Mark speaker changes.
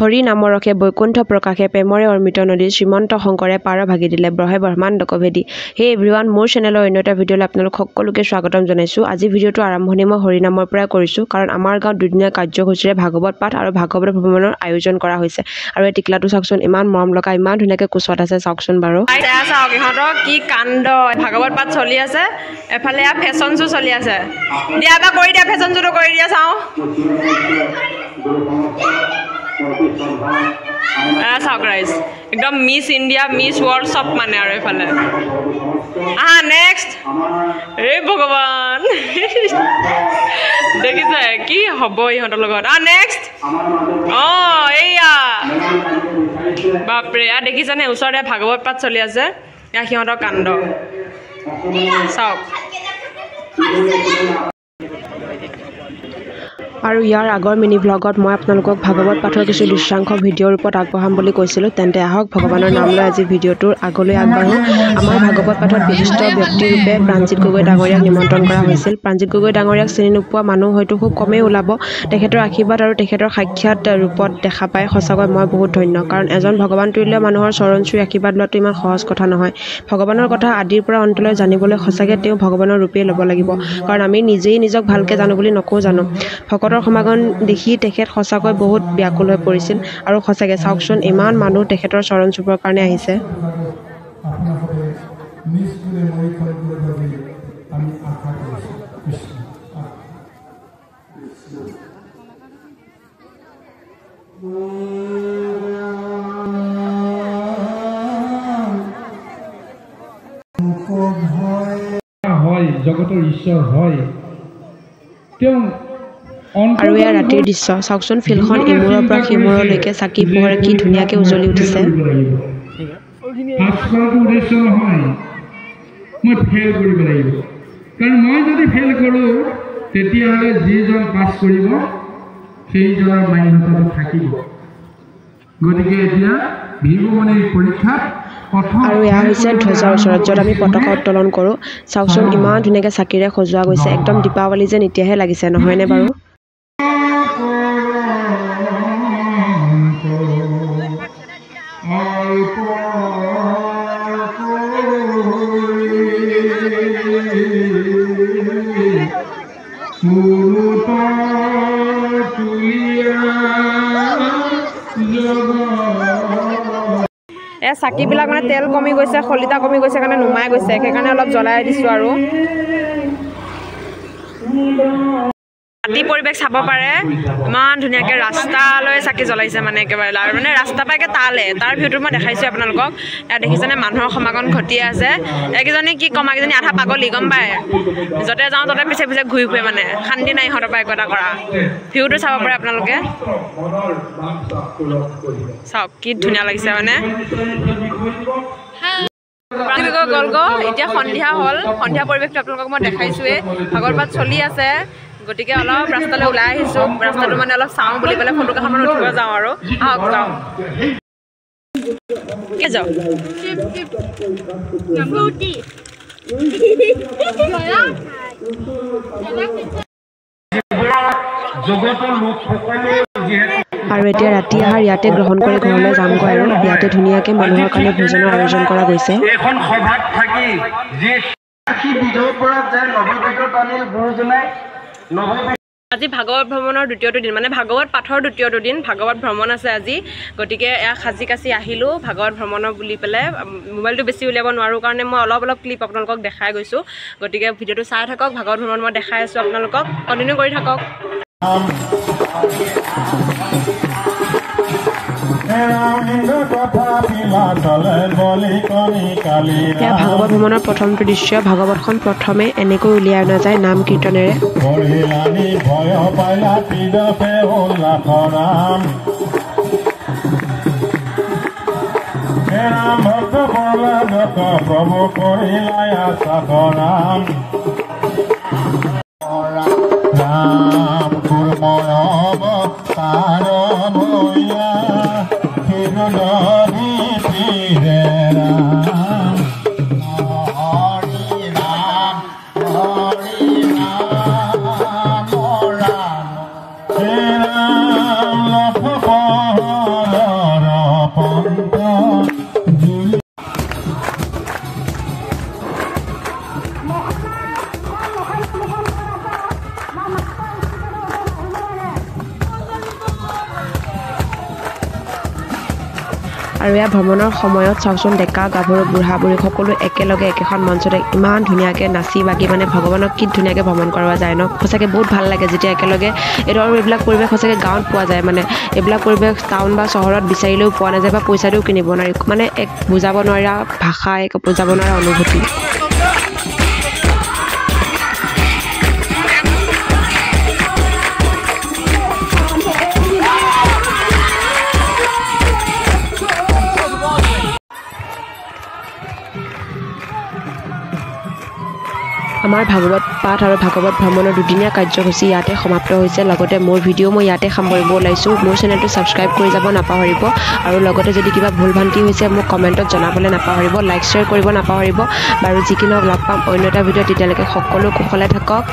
Speaker 1: হৰি নামৰসে বৈকুণ্ঠ প্ৰকাশে প্ৰেমৰে অমৃত নদী শ্ৰীমন্ত শংকৰে পাৰ ভাগি দিলে ব্ৰহে ব্ৰহ্মাণ্ডক ভেদি। হে এভৰিৱান, মোৰ চেনেলৰ অন্য এটা ভিডিঅ'লৈ আপোনালোক সকলোকে স্বাগতম জনাইছোঁ। আজি ভিডিঅ'টো আৰম্ভণি মই হৰি নামৰ পৰাই কৰিছোঁ, কাৰণ আমাৰ গাঁৱত দুদিনীয়া কাৰ্যসূচীৰে ভাগৱত পাঠ আৰু ভাগৱত ভ্ৰমণৰ আয়োজন কৰা হৈছে। আৰু এই টিকলাটো চাওকচোন, ইমান মৰম লগা, ইমান ধুনীয়াকৈ কোচত আছে, চাওকচোন বাৰু। চাওক ইহঁতৰ কি কাণ্ড, ভাগৱত পাঠ চলি আছে, এফালে ফেশ্বন শ্বো চলি আছে। দিয়া এটা কৰি দিয়া, ফেশ্বন শ্বোটো কৰি দিয়া চাওঁ। চাওক ৰাইজ, একদম মিছ ইণ্ডিয়া, মিছ ৱৰ্ল্ড চব মানে আৰু এইফালে। নেক্সট। এই ভগৱান, দেখিছে কি হ'ব ইহঁতৰ লগত। নেক্সট। এইয়া বাপৰে, দেখিছেনে ওচৰতে ভাগৱত পাঠ চলি আছে, এয়া সিহঁতৰ কাণ্ড চাওক। আৰু ইয়াৰ আগৰ মিনি ব্লগত মই আপোনালোকক ভাগৱত পাঠৰ কিছু দৃশ্যাংশ ভিডিঅ'ৰ ৰূপত আগবঢ়াম বুলি কৈছিলোঁ। তেন্তে আহক ভগৱানৰ নাম লৈ আজি ভিডিঅ'টোৰ আগলৈ আগবাঢ়োঁ। আমাৰ ভাগৱত পাঠত বিশিষ্ট ব্যক্তিৰূপে প্ৰাণজিৎ গগৈ ডাঙৰীয়াক নিমন্ত্ৰণ কৰা হৈছিল। প্ৰাণজিৎ গগৈ ডাঙৰীয়াক চিনি নোপোৱা মানুহ হয়তো খুব কমেই ওলাব। তেখেতৰ আশীৰ্বাদ আৰু তেখেতৰ সাক্ষাৎ ৰূপত দেখা পাই সঁচাকৈ মই বহুত ধন্য, কাৰণ এজন ভগৱান তুল্য মানুহৰ চৰণ চুই আশীৰ্বাদ লোৱাটো ইমান সহজ কথা নহয়। ভগৱানৰ কথা আদিৰ পৰা অন্তলৈ জানিবলৈ সঁচাকৈ তেওঁ ভগৱানৰ ৰূপেই ল'ব লাগিব, কাৰণ আমি নিজেই নিজক ভালকৈ জানো বুলি নকওঁ জানো। ভকতৰ সমাগম দেখি তেখেত সঁচাকৈ বহুত ব্যাকুল হৈ পৰিছিল। আৰু সঁচাকৈ চাওকচোন, ইমান মানুহ তেখেতৰ চৰণ চুবৰ কাৰণে আহিছে।
Speaker 2: হয় জগতৰ ঈশ্বৰ হয় তেওঁ।
Speaker 1: আৰু ইয়াৰ ৰাতিৰ দৃশ্য চাওকচোন, ফিল্ডখন ইমূৰৰ পৰা সিমূৰলৈকে চাকি পোহৰে কি ধুনীয়াকৈ উজ্বলি উঠিছে।
Speaker 2: উদ্দেশ্য নহয় মই ফেইল কৰিব লাগিব, কাৰণ মই যদি ফেইল কৰোঁ তেতিয়াহ'লে যিজন পাছ কৰিব সেইজনৰ মান্যতাটো থাকিব। গতিকে এতিয়া ভিভুমণিৰ পৰীক্ষাত
Speaker 1: আৰু এয়া হৈছে ধ্বজাৰ ওচৰত, য'ত আমি পতাকা উত্তোলন কৰোঁ। চাওকচোন, ইমান ধুনীয়াকৈ চাকিৰে সজোৱা গৈছে, একদম দীপাৱলী যেন এতিয়াহে লাগিছে, নহয়নে বাৰু? চাকিবিলাক মানে তেল কমি গৈছে, শলিতা কমি গৈছে কাৰণে নুমাই গৈছে, সেইকাৰণে অলপ জ্বলাই দিছোঁ। আৰু ৰাতি পৰিৱেশ চাব পাৰে, ইমান ধুনীয়াকৈ ৰাস্তালৈ চাকি জ্বলাইছে, মানে একেবাৰে আৰু মানে ৰাস্তা পৰা একে তালে, তাৰ ভিউটো মই দেখাইছোঁ আপোনালোকক। ইয়াত দেখিছেনে মানুহৰ সমাগম ঘটি আছে। এইকেইজনী কি কম, এইকেইজনী আধা পাগলী, গম পায়, য'তে যাওঁ ততে পিছে পিছে ঘূৰি ফুৰে, মানে শান্তি নাই ইহঁতৰ পৰা একো এটা কৰা। ভিউটো চাব পাৰে আপোনালোকে, চাওক কি ধুনীয়া লাগিছে মানে। গ'লগৈ, এতিয়া সন্ধিয়া হ'ল, সন্ধিয়া পৰিৱেশটো আপোনালোকক মই দেখাইছোঁৱেই। ভাগৱত পাঠ চলি আছে, গতিকে অলপ ৰাস্তালৈ ওলাই আহিছোঁ, ৰাস্তাটো মানে অলপ চাওঁ বুলি পেলাই ফটো কেইখনমান উঠিব যাওঁ। আৰু আহক যাওঁ, কি যাওঁ আৰু এতিয়া ৰাতি আহাৰ ইয়াতে গ্ৰহণ কৰি ঘৰলৈ যামগৈ। আৰু ইয়াতে ধুনীয়াকৈ মানুহৰ কাৰণে ভোজনৰ আয়োজন কৰা গৈছে। আজি ভাগৱত ভ্ৰমণৰ দ্বিতীয়টো দিন, মানে ভাগৱত পাঠৰ দ্বিতীয়টো দিন, ভাগৱত ভ্ৰমণ আছে আজি। গতিকে এয়া সাজি কাচি আহিলোঁ ভাগৱত ভ্ৰমণৰ বুলি পেলাই। মোবাইলটো বেছি উলিয়াব নোৱাৰোঁ কাৰণে মই অলপ ক্লিপ আপোনালোকক দেখাই গৈছোঁ। গতিকে ভিডিঅ'টো চাই থাকক, ভাগৱত ভ্ৰমণ মই দেখাই আছোঁ আপোনালোকক, কণ্টিনিউ কৰি থাকক। এয়া ভাগৱত ভ্ৰমণৰ প্ৰথমটো দৃশ্য। ভাগৱতখন প্ৰথমে এনেকৈ উলিয়াই অনা যায় নাম কীৰ্তনেৰে।
Speaker 3: Ram,
Speaker 1: আৰু এয়া ভ্ৰমণৰ সময়ত চাওকচোন ডেকা গাভৰু বুঢ়া বুঢ়ী সকলো একেলগে একেখন মঞ্চতে ইমান ধুনীয়াকৈ নাচি বাগি মানে ভগৱানক কি ধুনীয়াকৈ ভ্ৰমণ কৰা যায় ন সঁচাকৈ বহুত ভাল লাগে যেতিয়া একেলগে আৰু এইবিলাক পৰিৱেশ সঁচাকৈ গাঁৱত পোৱা যায় মানে এইবিলাক পৰিৱেশ টাউন বা চহৰত বিচাৰিলেও পোৱা নাযায় বা পইচা দিও কিনিব নোৱাৰি মানে এক বুজাব নোৱাৰা ভাষা এক বুজাব নোৱাৰা অনুভূতি আমাৰ ভাগৱত পাঠ আৰু ভাগৱত ভ্ৰমণৰ দুদিনীয়া কাৰ্যসূচী ইয়াতে সমাপ্ত হৈছে লগতে মোৰ ভিডিঅ' মই ইয়াতে সামৰিব ওলাইছোঁ মোৰ চেনেলটো ছাবস্ক্ৰাইব কৰি যাব নাপাহৰিব আৰু লগতে যদি কিবা ভুল ভ্ৰান্তি হৈছে মোক কমেণ্টত জনাবলৈ নাপাহৰিব লাইক শ্বেয়াৰ কৰিব নাপাহৰিব বাৰু যি কি নহওক লগ পাম অন্য এটা ভিডিঅ' তেতিয়ালৈকে সকলো কুশলে থাকক